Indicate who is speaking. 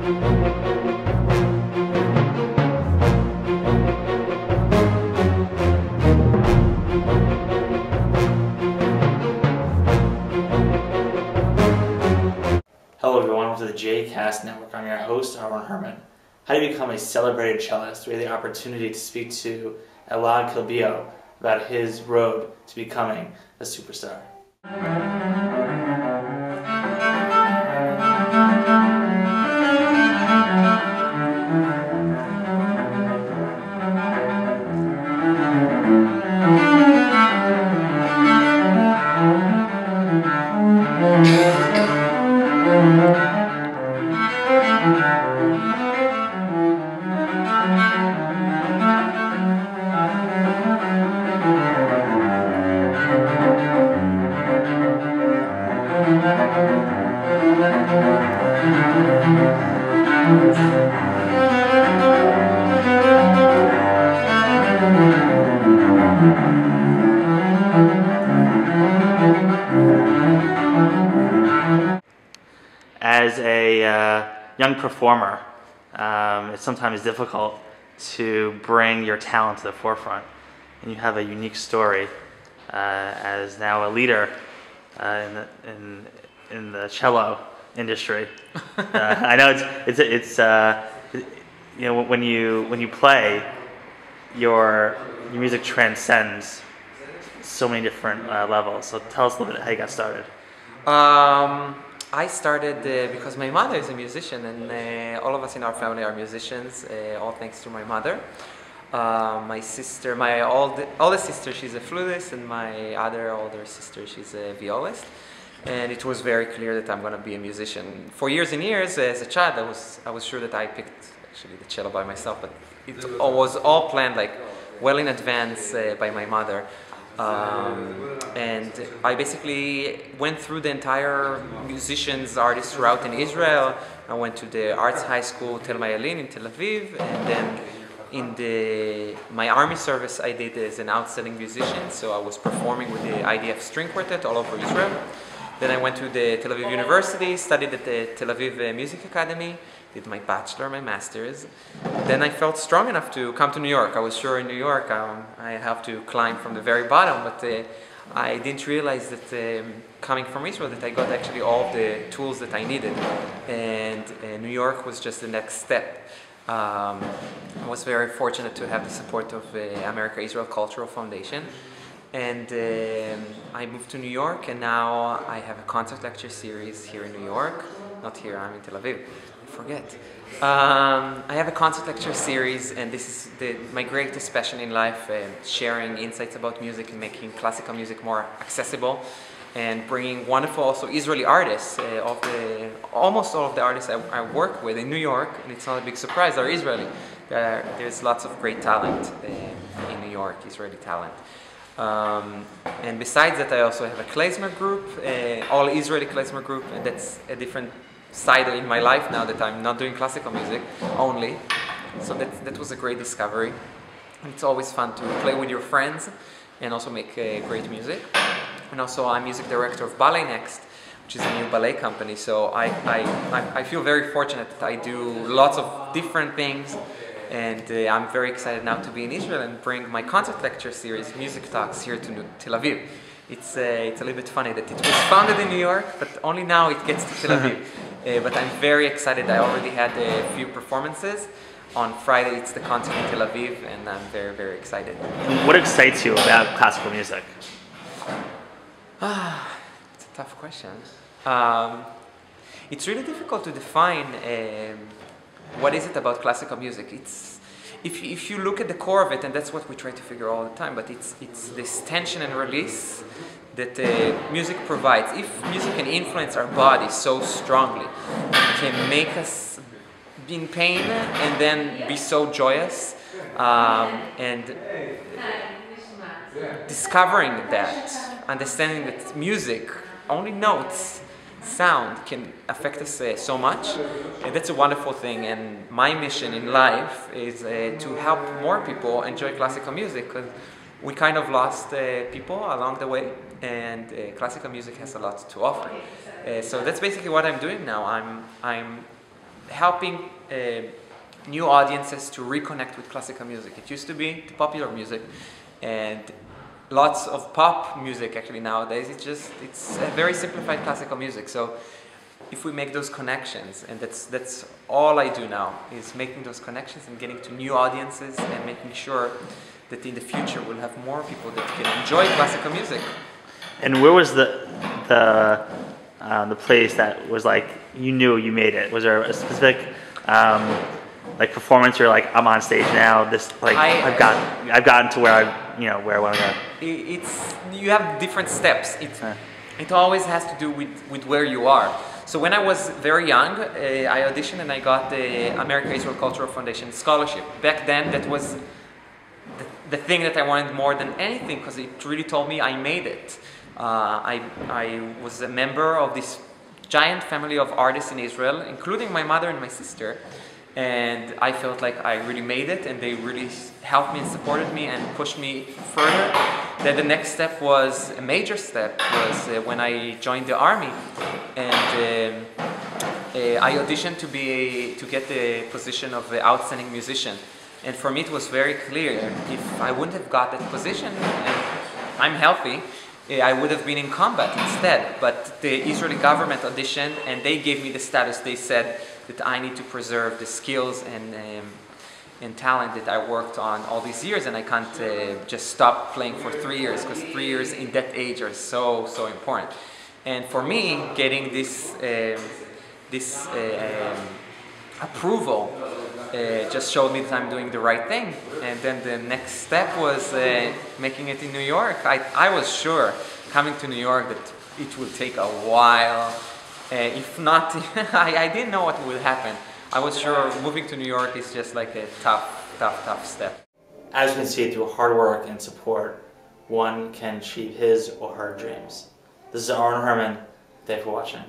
Speaker 1: Hello everyone, welcome to the JCast Network. I'm your host, Herman. How do you become a celebrated cellist? We had the opportunity to speak to Elad Kabilio about his road to becoming a superstar. As a young performer, it's sometimes difficult to bring your talent to the forefront. And you have a unique story as now a leader in the cello industry. I know it's you know, when you play, your music transcends so many different levels. So tell us a little bit how you got started.
Speaker 2: I started because my mother is a musician, and all of us in our family are musicians, all thanks to my mother. My sister, my oldest sister, she's a flutist, and my other older sister, she's a violist. And it was very clear that I'm going to be a musician. For years and years, as a child, I was sure that I picked actually the cello by myself, but it was all planned like well in advance by my mother. And I basically went through the entire musicians, artist route in Israel. I went to the Arts High School Tel Mayalin in Tel Aviv, and then in my army service I did as an outstanding musician, so I was performing with the IDF string quartet all over Israel. Then I went to the Tel Aviv University, studied at the Tel Aviv Music Academy, did my bachelor, my master's. Then I felt strong enough to come to New York. I was sure in New York I have to climb from the very bottom, but I didn't realize that coming from Israel that I got actually all of the tools that I needed. And New York was just the next step. I was very fortunate to have the support of America-Israel Cultural Foundation. And I moved to New York, and now I have a concert lecture series here in New York. Not here, I'm in Tel Aviv. I forget. I have a concert lecture series, and this is my greatest passion in life, sharing insights about music and making classical music more accessible, and bringing wonderful also Israeli artists. Almost all of the artists I work with in New York, and it's not a big surprise, are Israeli. There's lots of great talent in New York, Israeli talent. And besides that, I also have a klezmer group, all Israeli klezmer group, and that's a different side in my life now that I'm not doing classical music only. So that was a great discovery. It's always fun to play with your friends and also make great music. And also I'm music director of Ballet Next, which is a new ballet company. So I feel very fortunate that I do lots of different things. And I'm very excited now to be in Israel and bring my concert lecture series, Music Talks, here to Tel Aviv. It's a little bit funny that it was founded in New York, but only now it gets to Tel Aviv. But I'm very excited. I already had a few performances. On Friday it's the concert in Tel Aviv, and I'm very, very excited.
Speaker 1: What excites you about classical music?
Speaker 2: It's a tough question. It's really difficult to define what is it about classical music. If you look at the core of it, and that's what we try to figure all the time, but it's this tension and release that music provides. If music can influence our body so strongly, it can make us be in pain and then be so joyous, and discovering that, understanding that music, only notes, sound can affect us so much, and that's a wonderful thing. And my mission in life is to help more people enjoy classical music, because we kind of lost people along the way, and classical music has a lot to offer. So that's basically what I'm doing now. I'm helping new audiences to reconnect with classical music. It used to be the popular music, and lots of pop music actually nowadays. It's a very simplified classical music. So if we make those connections, and that's all I do now, is making those connections and getting to new audiences and making sure that in the future we'll have more people that can enjoy classical music.
Speaker 1: And where was the place that was like you knew you made it? Was there a specific like performance where like I'm on stage now? This like I've gotten to where where I want to go.
Speaker 2: You have different steps. It always has to do with where you are. So when I was very young, I auditioned and I got the America-Israel Cultural Foundation scholarship. Back then, that was the thing that I wanted more than anything, because it really told me I made it. I was a member of this giant family of artists in Israel, including my mother and my sister, and I felt like I really made it, and they really helped me and supported me and pushed me further. Then the next step was, a major step, was when I joined the army, and I auditioned to get the position of outstanding musician. And for me it was very clear, if I wouldn't have got that position, and I'm healthy, I would have been in combat instead. But the Israeli government auditioned and they gave me the status. They said that I need to preserve the skills and talent that I worked on all these years, and I can't just stop playing for 3 years, because 3 years in that age are so important. And for me, getting this approval just showed me that I'm doing the right thing. And then the next step was making it in New York. I was sure coming to New York that it would take a while. If not, I didn't know what would happen. I was sure moving to New York is just like a tough step.
Speaker 1: As you can see, through hard work and support, one can achieve his or her dreams. This is Herman. Thanks for watching.